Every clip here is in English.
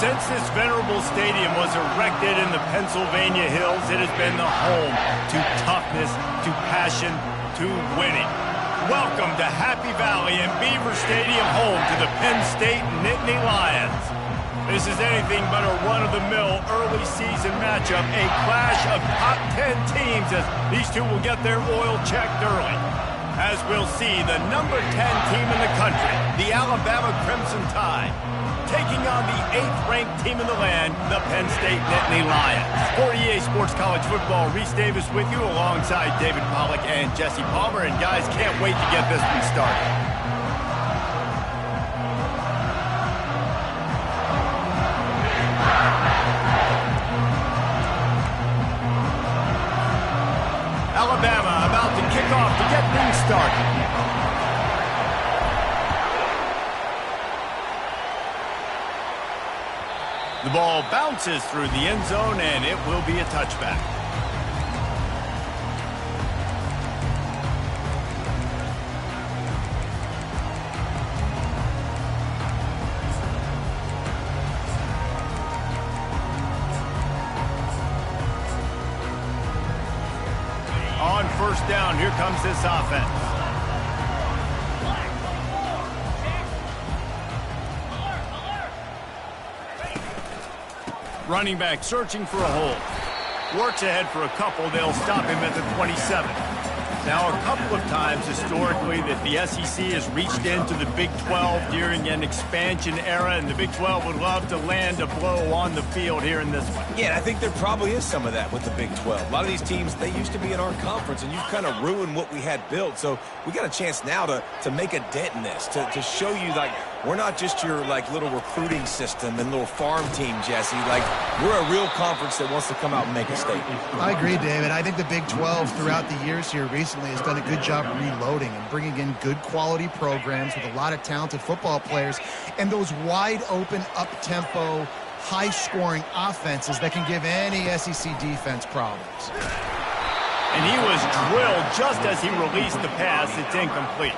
Since this venerable stadium was erected in the Pennsylvania Hills, it has been the home to toughness, to passion, to winning. Welcome to Happy Valley and Beaver Stadium, home to the Penn State Nittany Lions. This is anything but a run-of-the-mill early season matchup, a clash of top 10 teams as these two will get their oil checked early. As we'll see, the number 10 team in the country, the Alabama Crimson Tide, taking on the 8th-ranked team in the land, the Penn State Nittany Lions. For EA Sports College Football, Reese Davis with you alongside David Pollack and Jesse Palmer. And guys, can't wait to get this one started. Alabama about to kick off to get things started. The ball bounces through the end zone, and it will be a touchback. On first down, here comes this offense. Running back searching for a hole. Works ahead for a couple. They'll stop him at the 27. Now, a couple of times historically that the SEC has reached into the Big 12 during an expansion era, and the Big 12 would love to land a blow on the field here in this one. Yeah, I think there probably is some of that with the Big 12. A lot of these teams, they used to be in our conference, and you've kind of ruined what we had built. So we got a chance now to make a dent in this, to show you, like, we're not just your, like, little recruiting system and little farm team, Jesse. Like, we're a real conference that wants to come out and make a statement. I agree, David. I think the Big 12 throughout the years here recently has done a good job reloading and bringing in good quality programs with a lot of talented football players and those wide open, up-tempo, high-scoring offenses that can give any SEC defense problems. And he was drilled just as he released the pass. It's incomplete.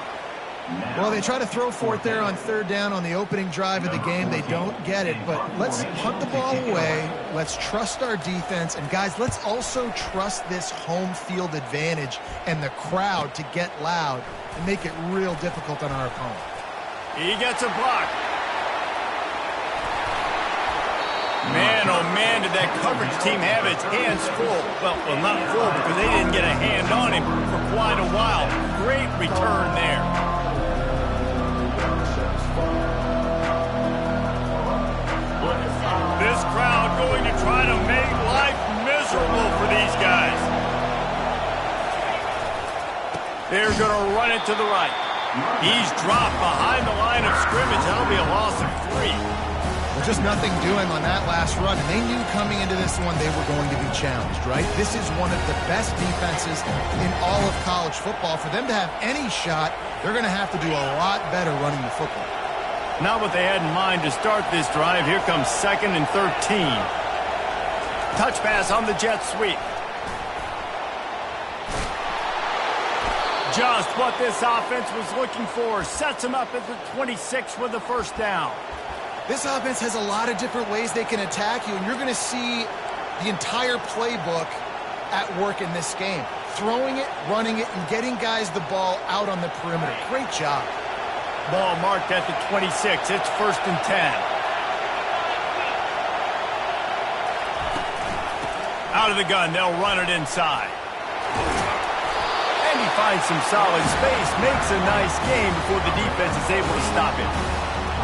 Well, they try to throw for it there on third down on the opening drive of the game. They don't get it, but let's punt the ball away. Let's trust our defense. And, guys, let's also trust this home field advantage and the crowd to get loud and make it real difficult on our opponent. He gets a block. Man, oh man, did that coverage team have its hands full. Well, not full because they didn't get a hand on him for quite a while. Great return there. This crowd going to try to make life miserable for these guys. They're going to run it to the right. He's dropped behind the line of scrimmage. That'll be a loss of 3. Well, just nothing doing on that last run. And they knew coming into this one they were going to be challenged, right? This is one of the best defenses in all of college football. For them to have any shot, they're going to have to do a lot better running the football. Not what they had in mind to start this drive. Here comes 2nd and 13. Touch pass on the jet sweep. Just what this offense was looking for. Sets them up at the 26 with the first down. This offense has a lot of different ways they can attack you, and you're going to see the entire playbook at work in this game. Throwing it, running it, and getting guys the ball out on the perimeter. Great job. Ball marked at the 26. It's 1st and 10. Out of the gun, they'll run it inside. And he finds some solid space, makes a nice game before the defense is able to stop it.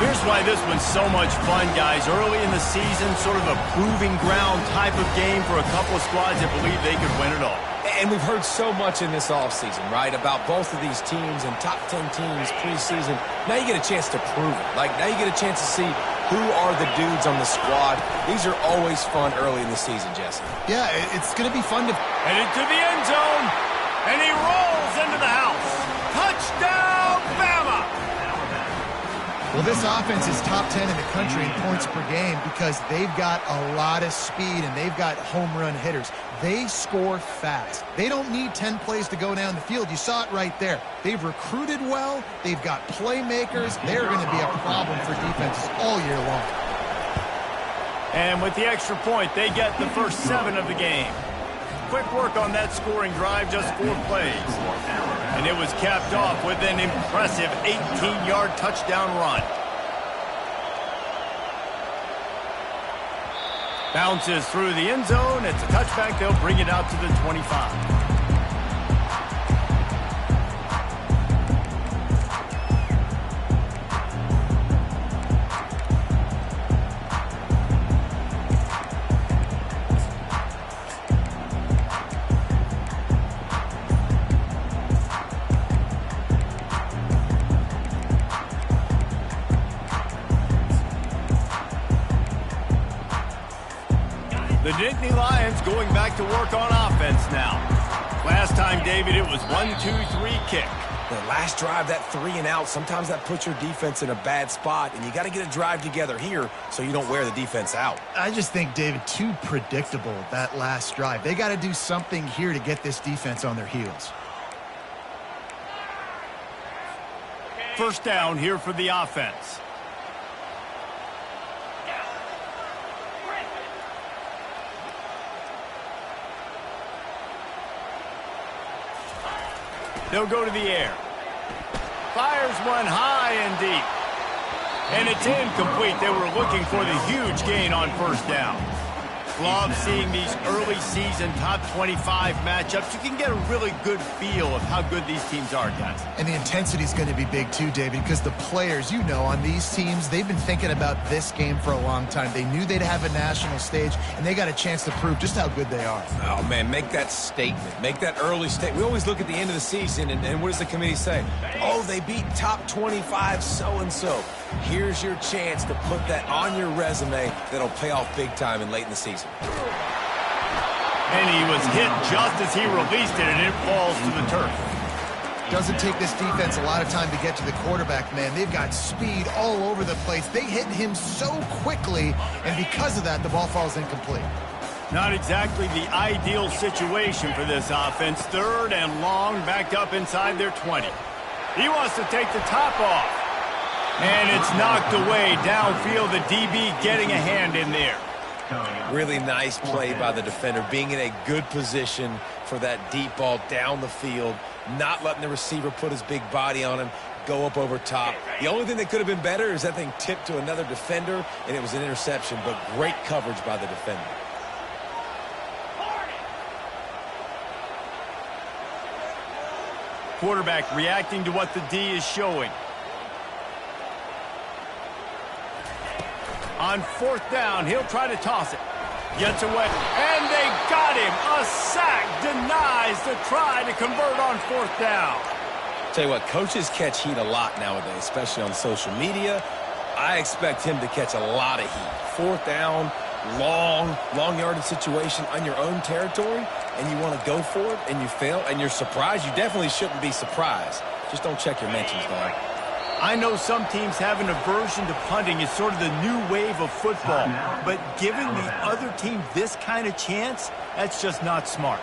Here's why this one's so much fun, guys. Early in the season, sort of a proving ground type of game for a couple of squads that believe they could win it all. And we've heard so much in this offseason, right, about both of these teams and top 10 teams preseason. Now you get a chance to prove it. Like, now you get a chance to see who are the dudes on the squad. These are always fun early in the season, Jesse. Yeah, it's going to be fun to... Headed to the end zone, and he rolls into the house. Touchdown, Bama! Well, this offense is top 10 in the country in points per game because they've got a lot of speed and they've got home run hitters. They score fast. They don't need 10 plays to go down the field. You saw it right there. They've recruited well. They've got playmakers. They're going to be a problem for defenses all year long. And with the extra point, they get the first 7 of the game. Quick work on that scoring drive, just 4 plays. And it was capped off with an impressive 18-yard touchdown run. Bounces through the end zone. It's a touchback. They'll bring it out to the 25. The Nittany Lions going back to work on offense now. Last time, David, it was 1-2-3 kick. The last drive, that 3 and out, sometimes that puts your defense in a bad spot, and you got to get a drive together here so you don't wear the defense out. I just think, David, too predictable, that last drive. They got to do something here to get this defense on their heels. First down here for the offense. They'll go to the air. Fires one high and deep. And it's incomplete. They were looking for the huge gain on first down. Love seeing these early season top 25 matchups. You can get a really good feel of how good these teams are, guys. And the intensity is going to be big too, David, because the players, you know, on these teams, they've been thinking about this game for a long time. They knew they'd have a national stage, and they got a chance to prove just how good they are. Oh, man, make that statement. Make that early statement. We always look at the end of the season, and what does the committee say? Oh, they beat top 25 so-and-so. Here's your chance to put that on your resume that'll pay off big time and late in the season. And he was hit just as he released it, and it falls to the turf. Doesn't take this defense a lot of time to get to the quarterback, man. They've got speed all over the place. They hit him so quickly, and because of that, the ball falls incomplete. Not exactly the ideal situation for this offense. 3rd and long, backed up inside their 20. He wants to take the top off. And it's knocked away downfield. The DB getting a hand in there. Really nice play by the defender, being in a good position for that deep ball down the field, not letting the receiver put his big body on him, go up over top. The only thing that could have been better is that thing tipped to another defender, and it was an interception, but great coverage by the defender. Quarterback reacting to what the D is showing. On 4th down, he'll try to toss it. Gets away, and they got him. A sack denies the try to convert on 4th down. Tell you what, coaches catch heat a lot nowadays, especially on social media. I expect him to catch a lot of heat. 4th down, long yardage situation on your own territory, and you want to go for it, and you fail, and you're surprised. You definitely shouldn't be surprised. Just don't check your mentions, dog. I know some teams have an aversion to punting. It's sort of the new wave of football. But giving the other team this kind of chance, that's just not smart.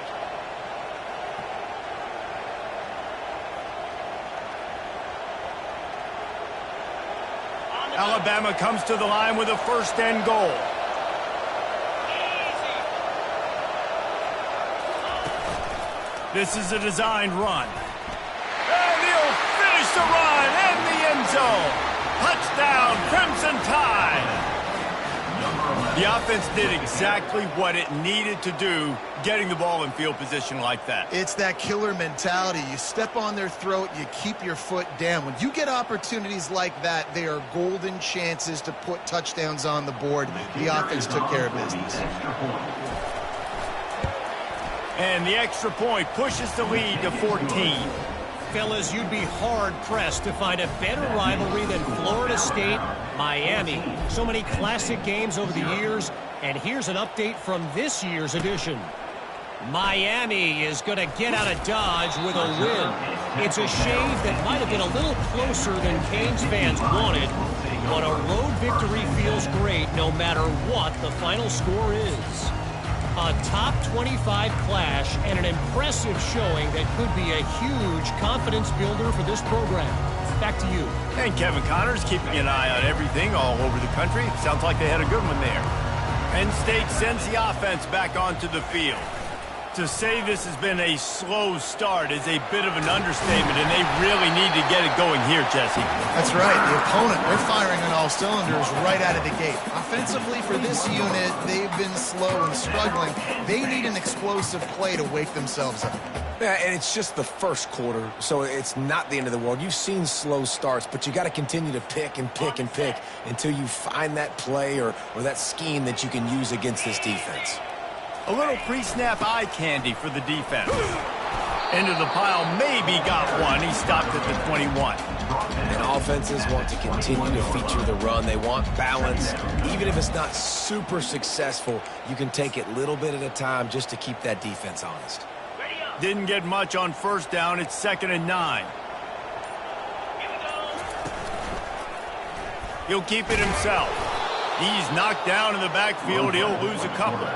Alabama comes to the line with a 1st and goal. This is a designed run. And he'll finish the run in the end zone. Touchdown, Crimson Tide. The offense did exactly what it needed to do, getting the ball in field position like that. It's that killer mentality. You step on their throat, you keep your foot down. When you get opportunities like that, they are golden chances to put touchdowns on the board. The offense took care of business. And the extra point pushes the lead to 14. Fellas, you'd be hard-pressed to find a better rivalry than Florida State-Miami. So many classic games over the years, and here's an update from this year's edition. Miami is going to get out of Dodge with a win. It's a shave that might have been a little closer than Canes fans wanted, but a road victory feels great no matter what the final score is. A top 25 clash and an impressive showing that could be a huge confidence builder for this program. Back to you. And Kevin Connors keeping an eye on everything all over the country. Sounds like they had a good one there. Penn State sends the offense back onto the field. To say this has been a slow start is a bit of an understatement, and they really need to get it going here, Jesse. That's right. The opponent, they're firing on all cylinders right out of the gate. Offensively, for this unit, they've been slow and struggling. They need an explosive play to wake themselves up. Yeah, and it's just the first quarter, so it's not the end of the world. You've seen slow starts, but you got to continue to pick and pick and pick until you find that play or that scheme that you can use against this defense. A little pre-snap eye candy for the defense. Into the pile, maybe got one. He stopped at the 21. And offenses want to continue to feature the run. They want balance. Even if it's not super successful, you can take it little bit at a time just to keep that defense honest. Didn't get much on first down. It's 2nd and 9. He'll keep it himself. He's knocked down in the backfield. He'll lose a couple.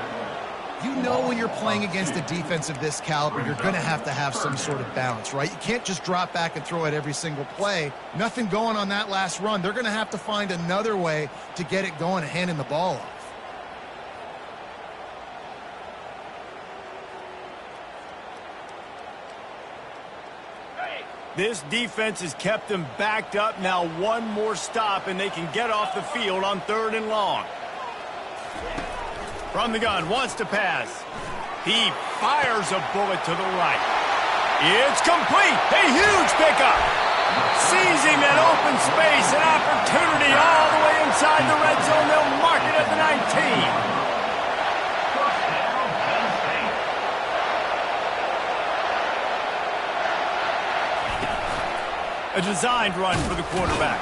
You know when you're playing against a defense of this caliber, you're going to have some sort of balance, right? You can't just drop back and throw it every single play. Nothing going on that last run. They're going to have to find another way to get it going and handing the ball off. This defense has kept them backed up. Now one more stop, and they can get off the field on 3rd and long. From the gun, wants to pass. He fires a bullet to the right. It's complete. A huge pickup. Seizing that open space, an opportunity all the way inside the red zone. They'll mark it at the 19. A designed run for the quarterback.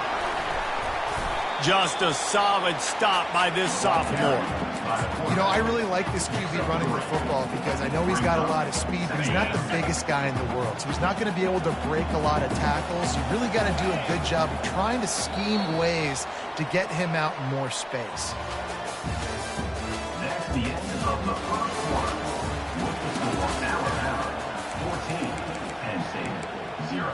Just a solid stop by this sophomore. You know, I really like this QB running the football because I know he's got a lot of speed, but he's not the biggest guy in the world. So he's not going to be able to break a lot of tackles. You really got to do a good job of trying to scheme ways to get him out in more space. That's the end of the first quarter. With the score now 14, Penn State 0.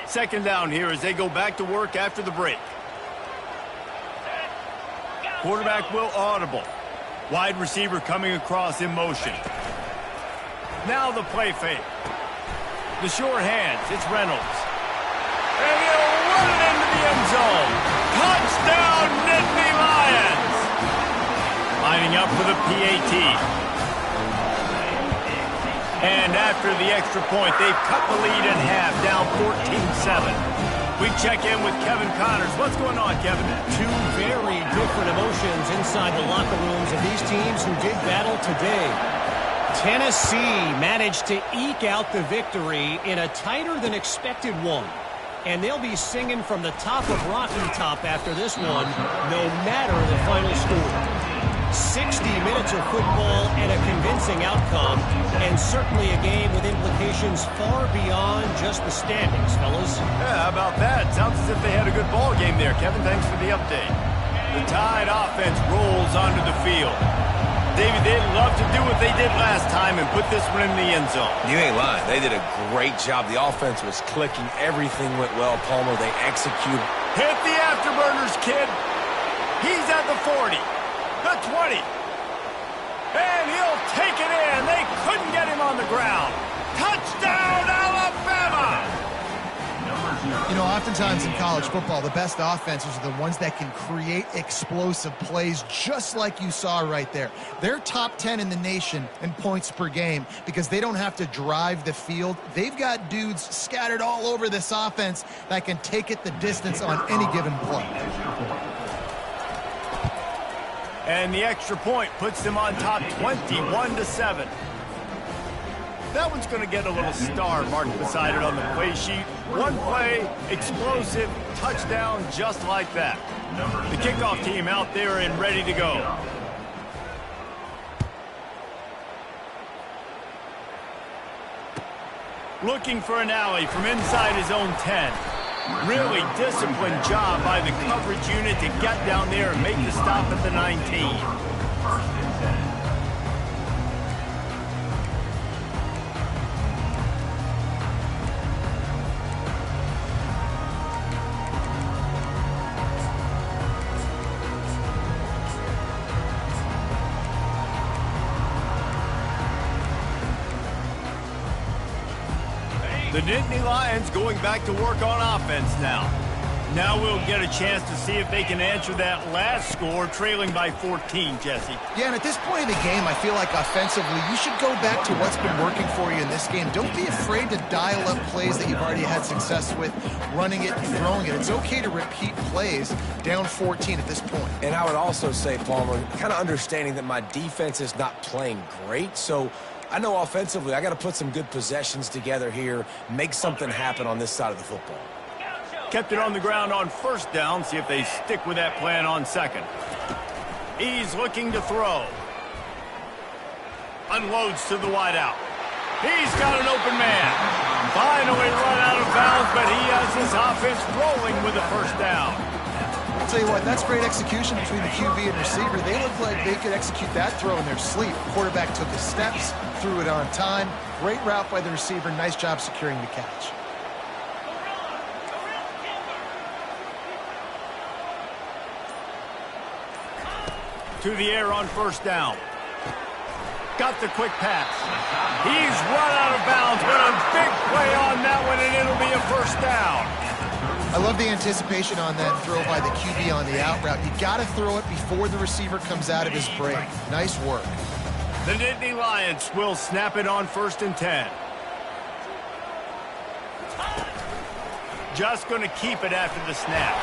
Second down here as they go back to work after the break. Quarterback will audible. Wide receiver coming across in motion. Now the play fake. The short hands. It's Reynolds. And he'll run it into the end zone. Touchdown, Nittany Lions. Lining up for the PAT. And after the extra point, they've cut the lead in half, down 14-7. We check in with Kevin Connors. What's going on, Kevin? Two very different emotions inside the locker rooms of these teams who did battle today. Tennessee managed to eke out the victory in a tighter-than-expected one. And they'll be singing from the top of Rocky Top after this one, no matter the final score. 60 minutes of football and a convincing outcome, and certainly a game with implications far beyond just the standings, fellas. Yeah, how about that? Sounds as if they had a good ball game there, Kevin. Thanks for the update. The Tide offense rolls onto the field. David, they'd love to do what they did last time and put this one in the end zone. You ain't lying. They did a great job. The offense was clicking. Everything went well, Palmer. They executed. Hit the afterburners, kid. He's at the 40. The 20. And he'll take it in. They couldn't get him on the ground. Touchdown, Alabama! You know, oftentimes in college football, the best offenses are the ones that can create explosive plays just like you saw right there. They're top 10 in the nation in points per game because they don't have to drive the field. They've got dudes scattered all over this offense that can take it the distance on any given play. And the extra point puts them on top 21-7. That one's going to get a little star marked beside it on the play sheet. One play, explosive, touchdown, just like that. The kickoff team out there and ready to go. Looking for an alley from inside his own 10. Really disciplined job by the coverage unit to get down there and make the stop at the 19. The Nittany Lions going back to work on offense now. Now we'll get a chance to see if they can answer that last score, trailing by 14, Jesse. Yeah, and at this point in the game, I feel like offensively, you should go back to what's been working for you in this game. Don't be afraid to dial up plays that you've already had success with, running it and throwing it. It's okay to repeat plays down 14 at this point. And I would also say, Palmer, kind of understanding that my defense is not playing great, so I know offensively I got to put some good possessions together here, make something happen on this side of the football. Kept it on the ground on first down. See if they stick with that plan on second. He's looking to throw. Unloads to the wideout. He's got an open man. Finally run out of bounds, but he has his offense rolling with the first down. I'll tell you what, that's great execution between the QB and receiver. They look like they could execute that throw in their sleep. Quarterback took his steps, threw it on time. Great route by the receiver. Nice job securing the catch. To the air on first down. Got the quick pass. He's run out of bounds, but a big play on that one, and it'll be a first down. I love the anticipation on that throw by the QB on the out route. You got to throw it before the receiver comes out of his break. Nice work. The Nittany Lions will snap it on 1st and 10. Just going to keep it after the snap.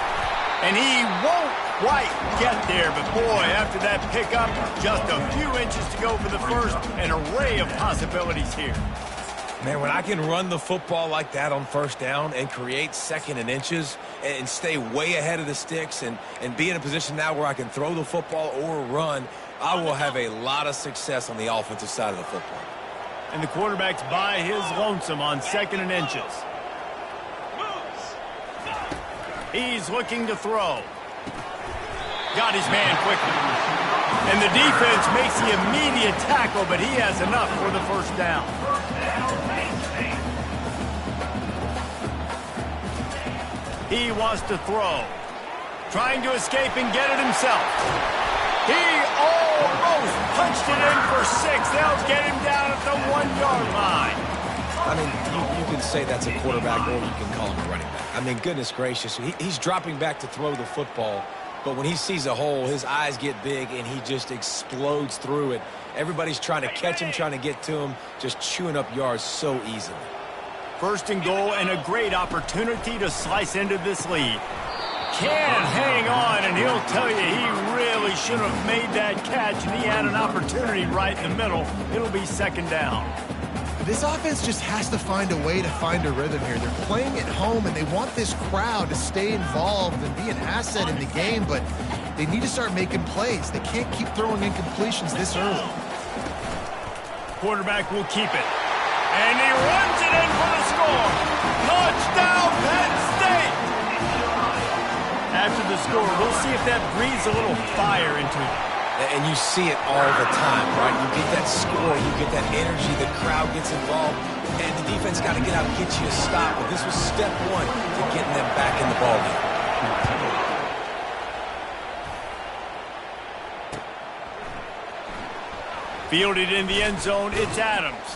And he won't quite get there, but boy, after that pickup, just a few inches to go for the first. An array of possibilities here. Man, when I can run the football like that on first down and create second and inches and stay way ahead of the sticks and be in a position now where I can throw the football or run, I will have a lot of success on the offensive side of the football. And the quarterback's by his lonesome on 2nd and inches. He's looking to throw. Got his man quickly. And the defense makes the immediate tackle, but he has enough for the first down. He wants to throw. Trying to escape and get it himself. He almost punched it in for 6. They'll get him down at the 1-yard line. I mean, you can say that's a quarterback or you can call him a running back. I mean, goodness gracious, he's dropping back to throw the football, but when he sees a hole, his eyes get big and he just explodes through it. Everybody's trying to catch him, trying to get to him, just chewing up yards so easily. 1st and goal and a great opportunity to slice into this lead. Can't hang on, and he'll tell you he really should have made that catch, and he had an opportunity right in the middle. It'll be 2nd down. This offense just has to find a way to find a rhythm here. They're playing at home, and they want this crowd to stay involved and be an asset in the game, but they need to start making plays. They can't keep throwing incompletions this early. Quarterback will keep it. And he runs it in for the score. Touchdown, Penn State! After the score, we'll see if that breathes a little fire into it. And you see it all the time, right? You get that score, you get that energy, the crowd gets involved, and the defense got to get out and get you a stop. But this was step 1 to getting them back in the ballgame. Fielded in the end zone, it's Adams.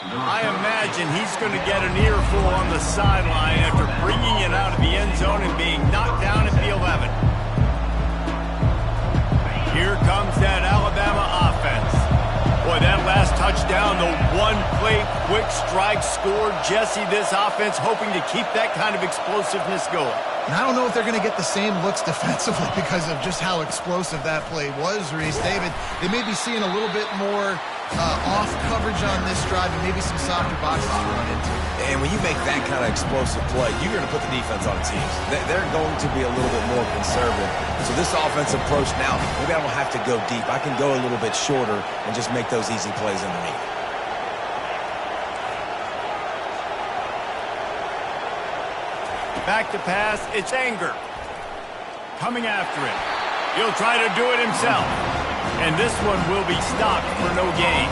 I imagine he's going to get an earful on the sideline after bringing it out of the end zone and being knocked down at the 11. Here comes that Alabama offense. Boy, that last touchdown, the one-play quick strike scored. Jesse, this offense hoping to keep that kind of explosiveness going. And I don't know if they're going to get the same looks defensively because of just how explosive that play was, Reese. David, they may be seeing a little bit more off coverage on this drive and maybe some softer boxes to run into. And when you make that kind of explosive play, you're going to put the defense on its heels. They're going to be a little bit more conservative. So this offensive approach now, maybe I don't have to go deep. I can go a little bit shorter and just make those easy plays underneath. Back to pass, it's Anger. Coming after it. He'll try to do it himself. And this one will be stopped for no gain.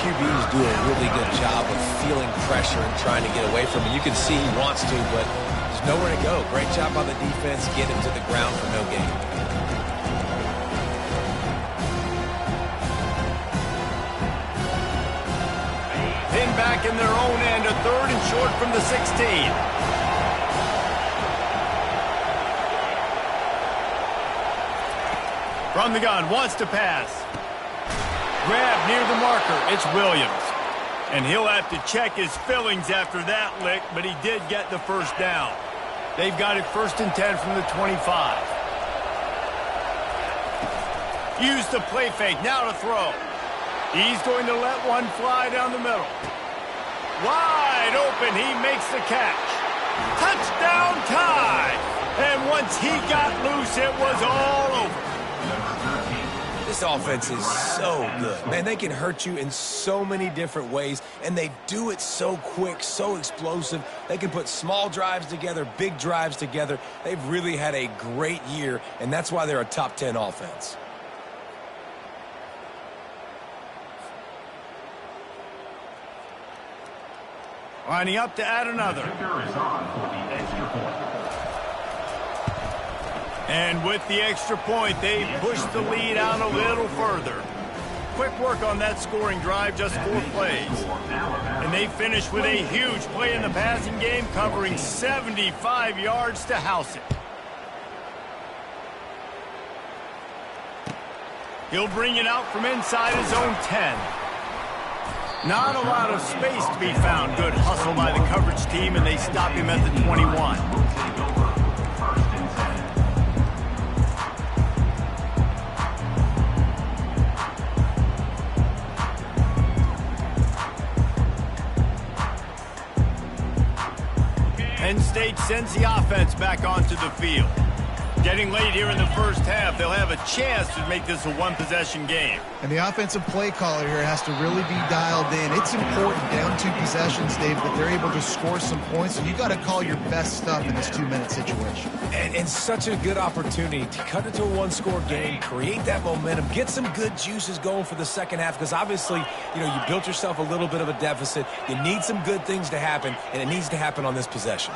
QBs do a really good job of feeling pressure and trying to get away from it. You can see he wants to, but there's nowhere to go. Great job by the defense, get him to the ground for no gain. Pinned back in their own end, a 3rd and short from the 16. From the gun, wants to pass. Grab near the marker, it's Williams. And he'll have to check his fillings after that lick, but he did get the first down. They've got it 1st and 10 from the 25. Use the play fake, now to throw. He's going to let one fly down the middle. Wide open, he makes the catch. Touchdown tie! And once he got loose, it was all over. This offense is so good. Man, they can hurt you in so many different ways, and they do it so quick, so explosive. They can put small drives together, big drives together. They've really had a great year, and that's why they're a top 10 offense. Lining up to add another. And with the extra point, they push the lead out a little further. Quick work on that scoring drive, just 4 plays. And they finish with a huge play in the passing game, covering 75 yards to house it. He'll bring it out from inside his own 10. Not a lot of space to be found. Good hustle by the coverage team, and they stop him at the 21. Penn State sends the offense back onto the field. Getting late here in the first half, they'll have a chance to make this a one-possession game. And the offensive play caller here has to really be dialed in. It's important, down 2 possessions, Dave, that they're able to score some points. And you got to call your best stuff in this 2-minute situation. And such a good opportunity to cut it to a 1-score game, create that momentum, get some good juices going for the second half, because obviously, you know, you built yourself a little bit of a deficit. You need some good things to happen, and it needs to happen on this possession.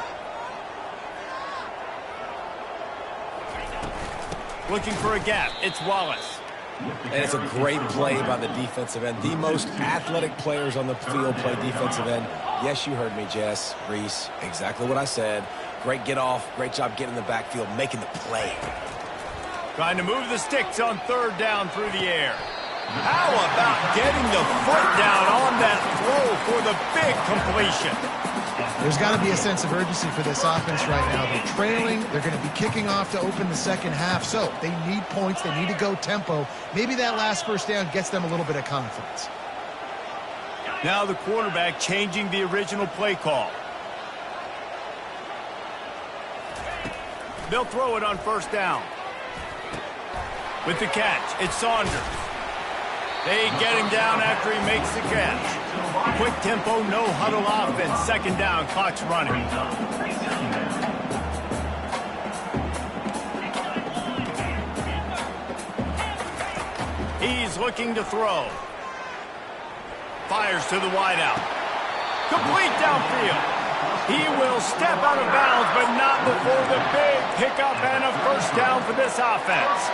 Looking for a gap, it's Wallace. And it's a great play by the defensive end. The most athletic players on the field play defensive end. Yes, you heard me, Jess, Reese, exactly what I said. Great get off, great job getting in the backfield, making the play. Trying to move the sticks on 3rd down through the air. How about getting the foot down on that throw for the big completion? There's got to be a sense of urgency for this offense right now. They're trailing. They're going to be kicking off to open the second half. So they need points. They need to go tempo. Maybe that last first down gets them a little bit of confidence. Now the quarterback changing the original play call. They'll throw it on 1st down. With the catch, it's Saunders. They get him down after he makes the catch. Quick tempo, no huddle offense. 2nd down, clock's running. He's looking to throw. Fires to the wideout. Complete downfield. He will step out of bounds, but not before the big pickup and a 1st down for this offense.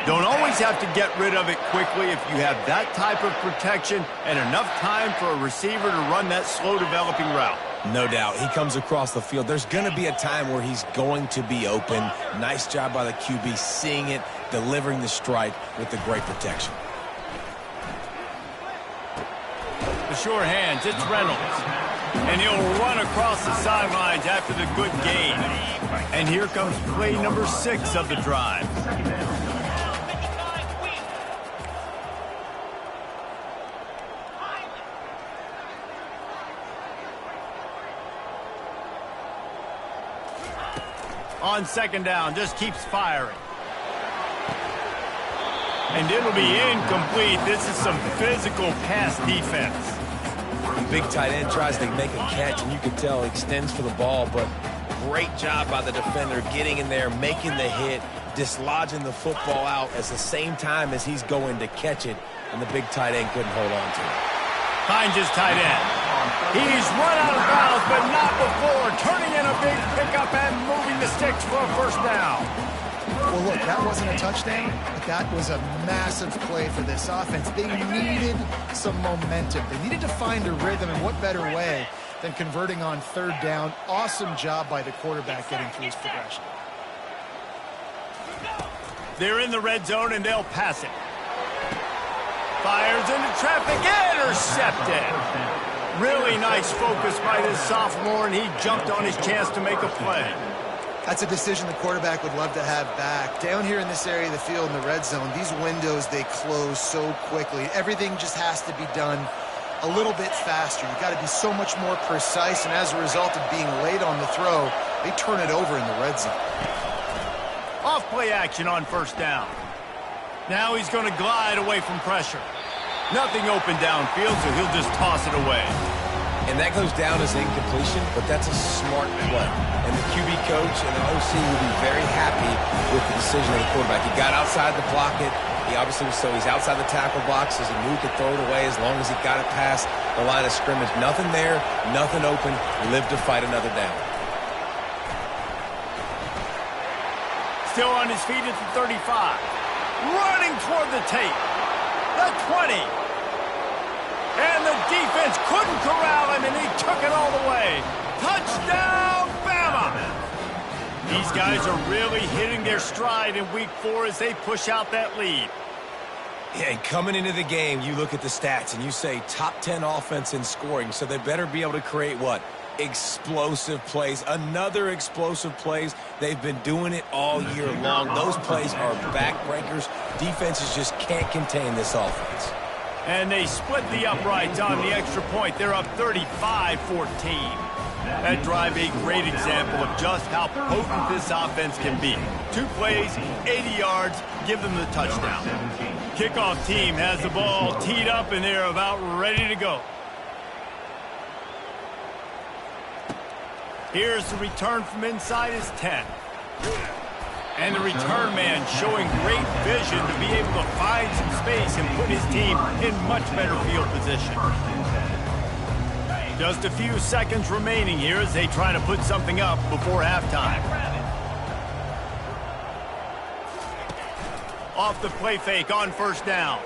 Don't always have to get rid of it quickly if you have that type of protection and enough time for a receiver to run that slow-developing route. No doubt. He comes across the field. There's going to be a time where he's going to be open. Nice job by the QB seeing it, delivering the strike with the great protection. The sure hands, it's Reynolds. And he'll run across the sidelines after the good gain. And here comes play number 6 of the drive. On 2nd down, just keeps firing. And it'll be incomplete. This is some physical pass defense. The big tight end tries to make a catch, and you can tell extends for the ball, but great job by the defender getting in there, making the hit, dislodging the football out at the same time as he's going to catch it, and the big tight end couldn't hold on to it. Finds his tight end. He's run out of bounds, but not before turning in a big pickup and moving the sticks for a first down. Well, look, that wasn't a touchdown, but that was a massive play for this offense. They needed some momentum. They needed to find a rhythm, and what better way than converting on third down. Awesome job by the quarterback getting through his progression. They're in the red zone, and they'll pass it. Fires into traffic, intercepted. Really nice focus by this sophomore, and he jumped on his chance to make a play. That's a decision the quarterback would love to have back. Down here in this area of the field in the red zone, these windows, they close so quickly. Everything just has to be done a little bit faster. You've got to be so much more precise, and as a result of being late on the throw, they turn it over in the red zone. Off play action on first down. Now he's going to glide away from pressure. Nothing open downfield, so he'll just toss it away. And that goes down as incompletion, but that's a smart play. And the QB coach and the OC will be very happy with the decision of the quarterback. He got outside the pocket. He obviously was he's outside the tackle box as he knew he could throw it away as long as he got it past the line of scrimmage. Nothing there, nothing open. Live to fight another down. Still on his feet at the 35. Running toward the tape. The 20. And the defense couldn't corral him, and he took it all the way. Touchdown, Bama! These guys are really hitting their stride in week 4 as they push out that lead. Yeah, and coming into the game, you look at the stats, and you say top 10 offense in scoring, so they better be able to create what? Explosive plays. Another explosive plays. They've been doing it all year long. Those plays are backbreakers. Defenses just can't contain this offense. And they split the uprights on the extra point. They're up 35-14. That drive a great example of just how potent this offense can be. 2 plays, 80 yards, give them the touchdown. Kickoff team has the ball teed up, and they're about ready to go. Here's the return from inside his 10. And the return man showing great vision to be able to find some space and put his team in much better field position. Just a few seconds remaining here as they try to put something up before halftime. Off the play fake on first down.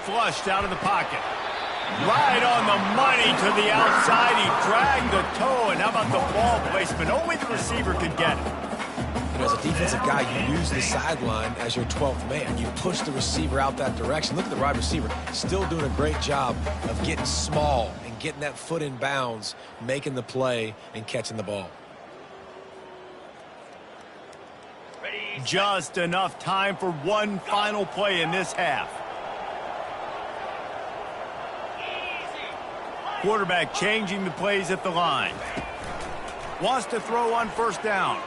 Flushed out of the pocket. Right on the money to the outside. He dragged the toe, and how about the ball placement? Only the receiver could get it. As a defensive guy, you use the sideline as your 12th man. You push the receiver out that direction. Look at the wide receiver. Still doing a great job of getting small and getting that foot in bounds, making the play, and catching the ball. Just enough time for one final play in this half. Quarterback changing the plays at the line. Wants to throw on first down.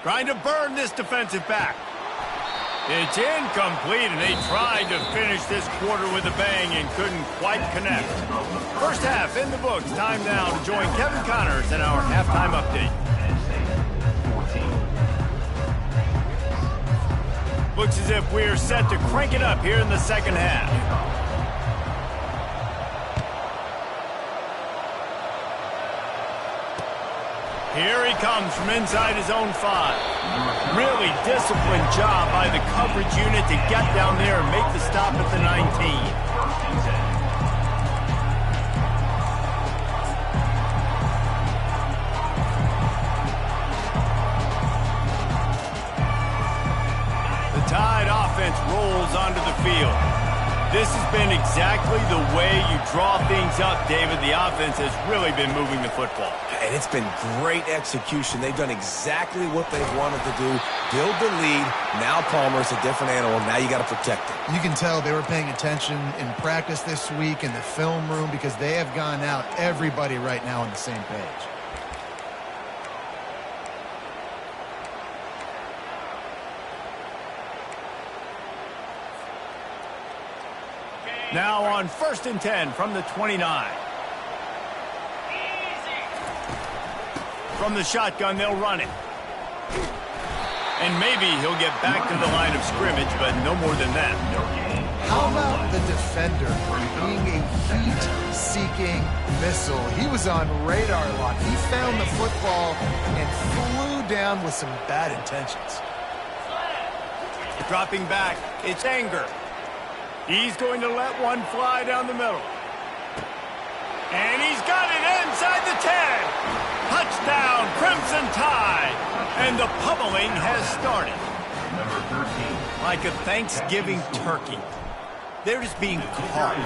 Trying to burn this defensive back. It's incomplete, and they tried to finish this quarter with a bang and couldn't quite connect. First half in the books. Time now to join Kevin Connors in our halftime update. Looks as if we're set to crank it up here in the second half. Here he comes from inside his own 5. Really disciplined job by the coverage unit to get down there and make the stop at the 19. The Tide offense rolls onto the field. This has been exactly the way you draw things up, David. The offense has really been moving the football. And it's been great execution. They've done exactly what they've wanted to do. Build the lead. Now Palmer's a different animal. Now you got to protect it. You can tell they were paying attention in practice this week in the film room because they have gone out, everybody right now on the same page. Now on 1st and 10 from the 29. From the shotgun, they'll run it. And maybe he'll get back to the line of scrimmage, but no more than that. How about the defender being a heat-seeking missile? He was on radar lock. He found the football and flew down with some bad intentions. Dropping back, it's Anger. He's going to let one fly down the middle. And he's got it inside the 10. Touchdown, Crimson Tide. And the pummeling has started. Number 13. Like a Thanksgiving turkey. They're just being caught.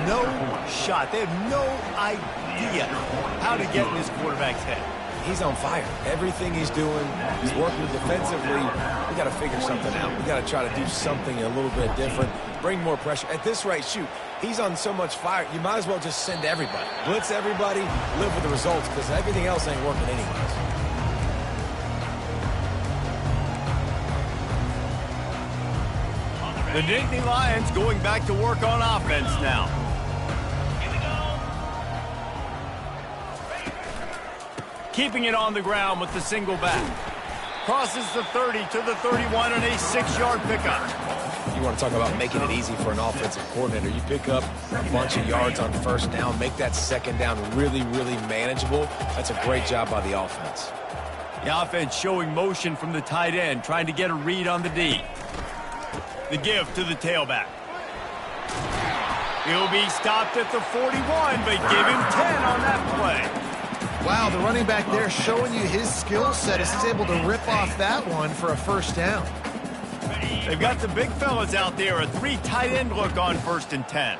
No shot. They have no idea how to get in this quarterback's head. He's on fire. Everything he's doing, he's working defensively. We got to figure something out. We got to try to do something a little bit different, bring more pressure. At this rate, shoot, he's on so much fire, you might as well just send everybody. Blitz everybody, live with the results, because everything else ain't working anyways. The Nittany Lions going back to work on offense now. Keeping it on the ground with the single back. Crosses the 30 to the 31 and a 6-yard pickup. You want to talk about making it easy for an offensive coordinator. You pick up a bunch of yards on first down, make that second down really, really manageable. That's a great job by the offense. The offense showing motion from the tight end, trying to get a read on the D. The give to the tailback. He'll be stopped at the 41, but give him 10 on that play. Wow, the running back there showing you his skill set as he's able to rip off that one for a first down. They've got the big fellas out there, a 3 tight end look on 1st and 10.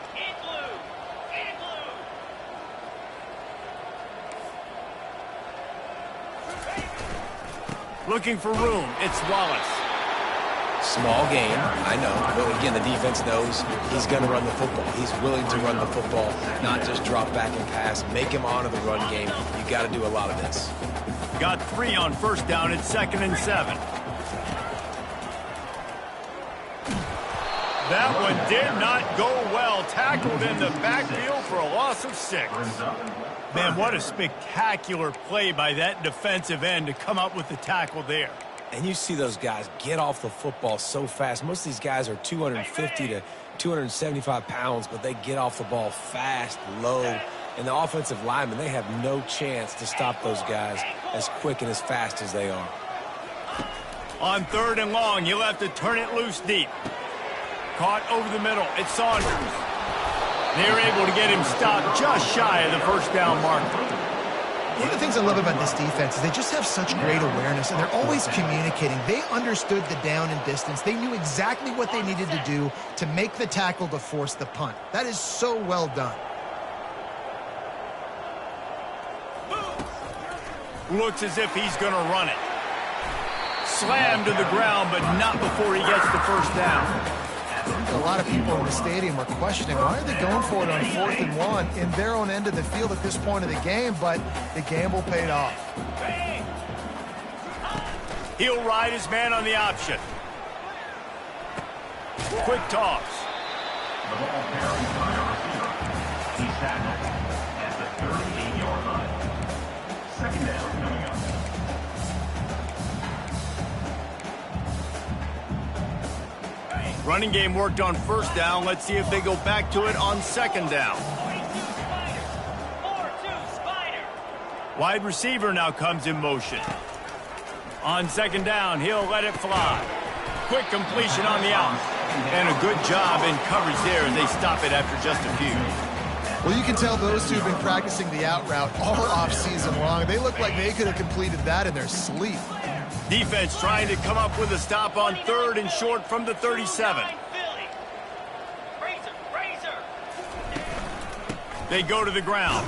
Looking for room, it's Wallace. Small game, I know. But again, the defense knows he's going to run the football. He's willing to run the football, not just drop back and pass. Make him honor the run game. You got to do a lot of this. Got 3 on first down at 2nd and 7. That one did not go well. Tackled in the backfield for a loss of 6. Man, what a spectacular play by that defensive end to come up with the tackle there. And you see those guys get off the football so fast. Most of these guys are 250 to 275 pounds, but they get off the ball fast, low. And the offensive linemen, they have no chance to stop those guys as quick and as fast as they are. On 3rd and long, you'll have to turn it loose deep. Caught over the middle. It's Saunders. They're able to get him stopped just shy of the first down marker. One of the things I love about this defense is they just have such great awareness, and they're always communicating. They understood the down and distance. They knew exactly what they needed to do to make the tackle to force the punt. That is so well done. Looks as if he's going to run it. Slammed to the ground, but not before he gets the first down. A lot of people in the stadium are questioning, why are they going for it on 4th and 1 in their own end of the field at this point of the game, but the gamble paid off. He'll ride his man on the option. Quick toss. The ball carried by our receiver. He's tackled at the 38-yard line. Second down coming up. Running game worked on first down. Let's see if they go back to it on 2nd down. Wide receiver now comes in motion. On 2nd down, he'll let it fly. Quick completion on the out. And a good job in coverage there as they stop it after just a few. Well, you can tell those two have been practicing the out route all offseason long. They look like they could have completed that in their sleep. Defense trying to come up with a stop on 3rd and short from the 37. They go to the ground.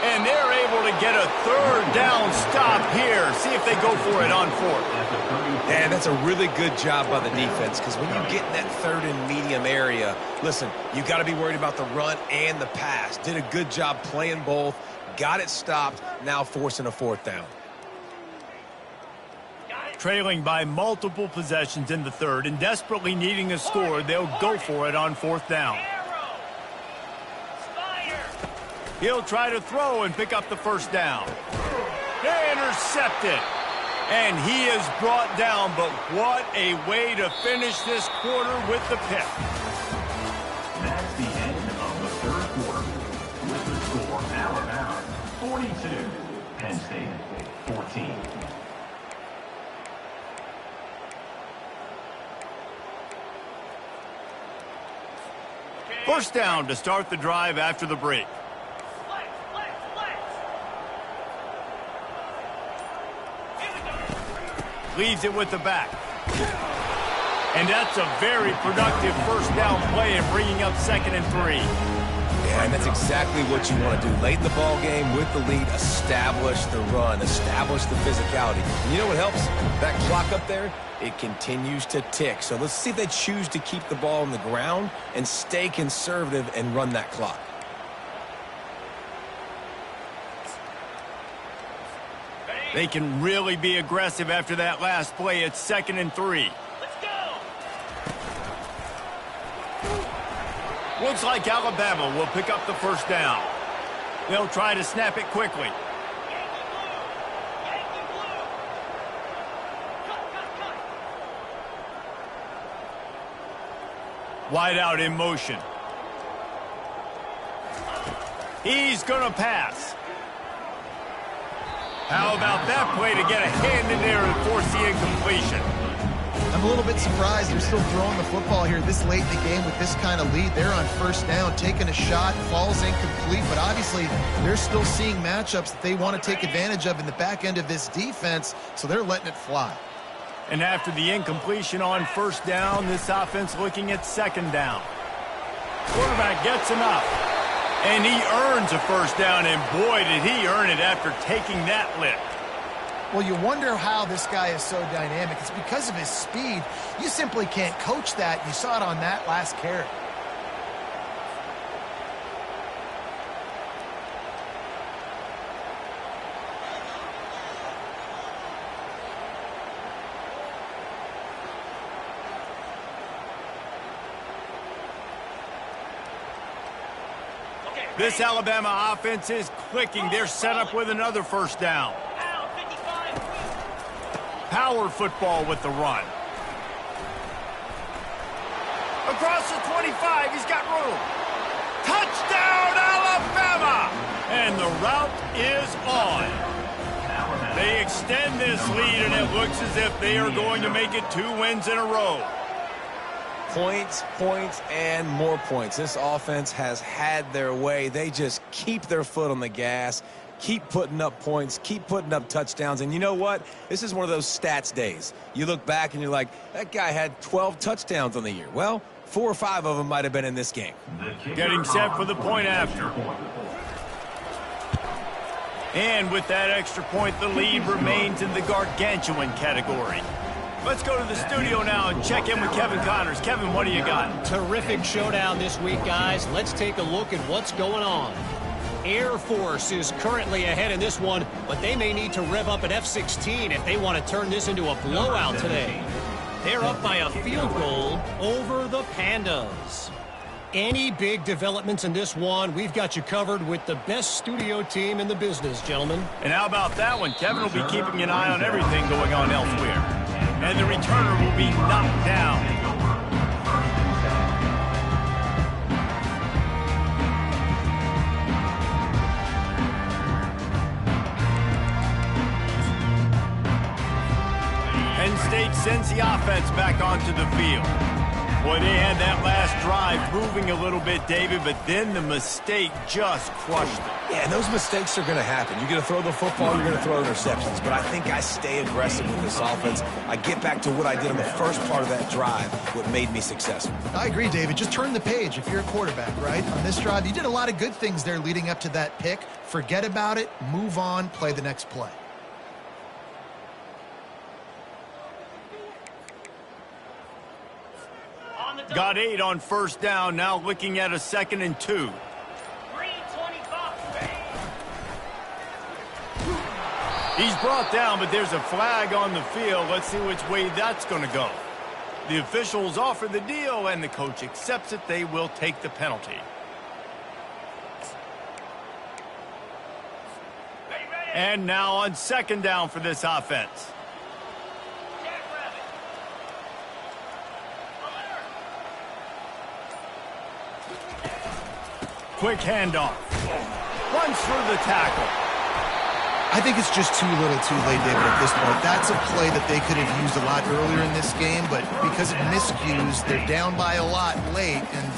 And they're able to get a 3rd down stop here. See if they go for it on 4th. And that's a really good job by the defense, because when you get in that 3rd and medium area, listen, you got to be worried about the run and the pass. Did a good job playing both, got it stopped, now forcing a 4th down. Trailing by multiple possessions in the 3rd and desperately needing a score, they'll go for it on 4th down. He'll try to throw and pick up the first down. Intercepted. And he is brought down, but what a way to finish this quarter with the pick. That's the end of the third quarter. With the score, Alabama 42, Penn State 14. First down to start the drive after the break. Leaves it with the back. And that's a very productive first down play in bringing up 2nd and 3. Yeah, and that's exactly what you want to do. Late in the ball game with the lead, establish the run, establish the physicality. And you know what helps? That clock up there, it continues to tick. So let's see if they choose to keep the ball on the ground and stay conservative and run that clock. They can really be aggressive after that last play. It's 2nd and 3. Let's go! Looks like Alabama will pick up the first down. They'll try to snap it quickly. Yankee blue! Yankee blue! Cut! Wide out in motion. He's going to pass. How about that play to get a hand in there and force the incompletion? I'm a little bit surprised they're still throwing the football here this late in the game with this kind of lead. They're on first down, taking a shot, falls incomplete, but obviously they're still seeing matchups that they want to take advantage of in the back end of this defense, so they're letting it fly. And after the incompletion on first down, this offense looking at 2nd down. Quarterback gets enough. And he earns a first down, and boy, did he earn it after taking that lift. Well, you wonder how this guy is so dynamic. It's because of his speed. You simply can't coach that. You saw it on that last carry. This Alabama offense is clicking. They're set up with another first down. Power football with the run. Across the 25, he's got room. Touchdown, Alabama! And the route is on. They extend this lead, and it looks as if they are going to make it 2 wins in a row. Points, points, and more points. This offense has had their way. They just keep their foot on the gas, keep putting up points, keep putting up touchdowns. And you know what? This is one of those stats days. You look back and you're like, that guy had 12 touchdowns on the year. Well, 4 or 5 of them might have been in this game. Getting set for the point after. And with that extra point, the lead remains in the gargantuan category. Let's go to the studio now and check in with Kevin Connors. Kevin, what do you got? Terrific showdown this week, guys. Let's take a look at what's going on. Air Force is currently ahead in this one, but they may need to rev up an F-16 if they want to turn this into a blowout today. They're up by a field goal over the Pandas. Any big developments in this one, we've got you covered with the best studio team in the business, gentlemen. And how about that one? Kevin will be keeping an eye on everything going on elsewhere. And the returner will be knocked down. Penn State sends the offense back onto the field. Boy, they had that last drive moving a little bit, David, but then the mistake just crushed it. Yeah, and those mistakes are going to happen. You're going to throw the football, you're going to throw interceptions. But I think I stay aggressive with this offense. I get back to what I did in the first part of that drive, what made me successful. I agree, David. Just turn the page if you're a quarterback, right? On this drive, you did a lot of good things there leading up to that pick. Forget about it, move on, play the next play. Got 8 on first down, now looking at a 2nd and 2. He's brought down, but there's a flag on the field. Let's see which way that's going to go. The officials offer the deal, and the coach accepts it. They will take the penalty. And now on second down for this offense. Quick handoff. Runs through the tackle. I think it's just too little too late, David, at this point. That's a play that they could have used a lot earlier in this game, but because of miscues, they're down by a lot late, and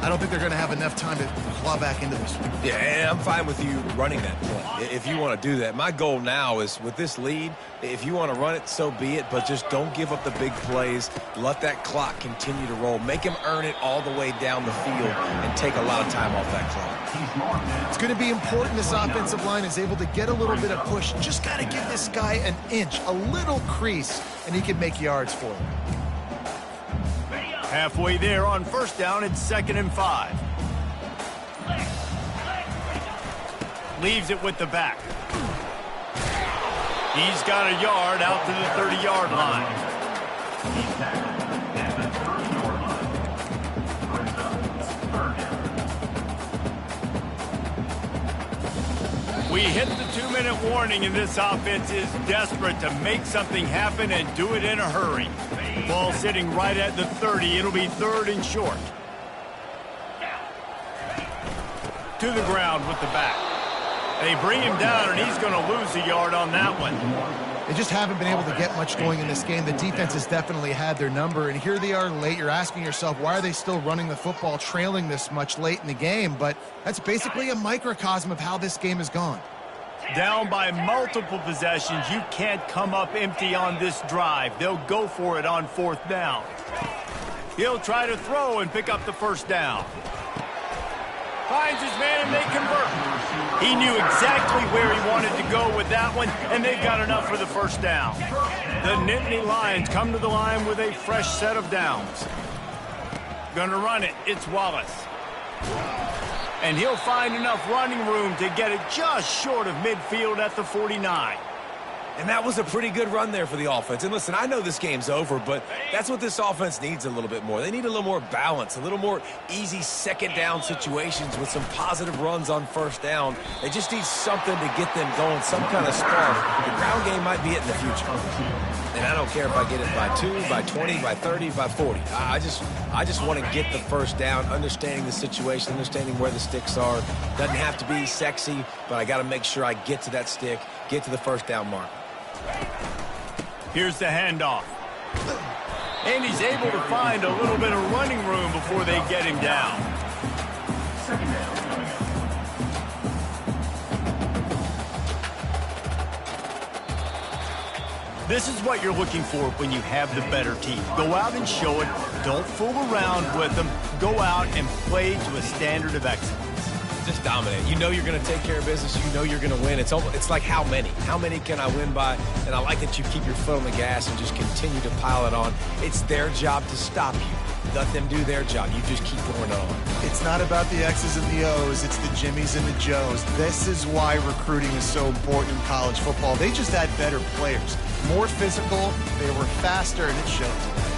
I don't think they're going to have enough time to claw back into this one. Yeah, and I'm fine with you running that play if you want to do that. My goal now is with this lead, if you want to run it, so be it, but just don't give up the big plays. Let that clock continue to roll. Make him earn it all the way down the field and take a lot of time off that clock. It's going to be important this offensive line is able to get a little bit of push. Just got to give this guy an inch, a little crease, and he can make yards for him. Halfway there on first down, it's 2nd and 5. Leaves it with the back. He's got a yard out to the 30-yard line. We hit the 2-minute warning, and this offense is desperate to make something happen and do it in a hurry. Ball sitting right at the 30. It'll be 3rd and short. To the ground with the back. They bring him down, and he's going to lose a yard on that one. They just haven't been able to get much going in this game. The defense has definitely had their number, and here they are late. You're asking yourself, why are they still running the football, trailing this much late in the game? But that's basically a microcosm of how this game has gone. Down by multiple possessions, you can't come up empty on this drive. They'll go for it on 4th down. He'll try to throw and pick up the first down. Finds his man and they convert. He knew exactly where he wanted to go with that one, and they've got enough for the first down. The Nittany Lions come to the line with a fresh set of downs. Gonna run it. It's Wallace. And he'll find enough running room to get it just short of midfield at the 49. And that was a pretty good run there for the offense. And listen, I know this game's over, but that's what this offense needs a little bit more. They need a little more balance, a little more easy second down situations with some positive runs on first down. They just need something to get them going, some kind of spark. The ground game might be it in the future. And I don't care if I get it by 2, by 20, by 30, by 40. I just want to get the first down, understanding the situation, understanding where the sticks are. Doesn't have to be sexy, but I got to make sure I get to that stick, get to the first down mark. Here's the handoff. And he's able to find a little bit of running room before they get him down. This is what you're looking for when you have the better team. Go out and show it. Don't fool around with them. Go out and play to a standard of excellence. Just dominate. You know you're going to take care of business. You know you're going to win. It's like how many? How many can I win by? And I like that you keep your foot on the gas and just continue to pile it on. It's their job to stop you. Let them do their job. You just keep going on. It's not about the X's and the O's. It's the Jimmies and the Joes. This is why recruiting is so important in college football. They just had better players. More physical. They were faster, and it showed today.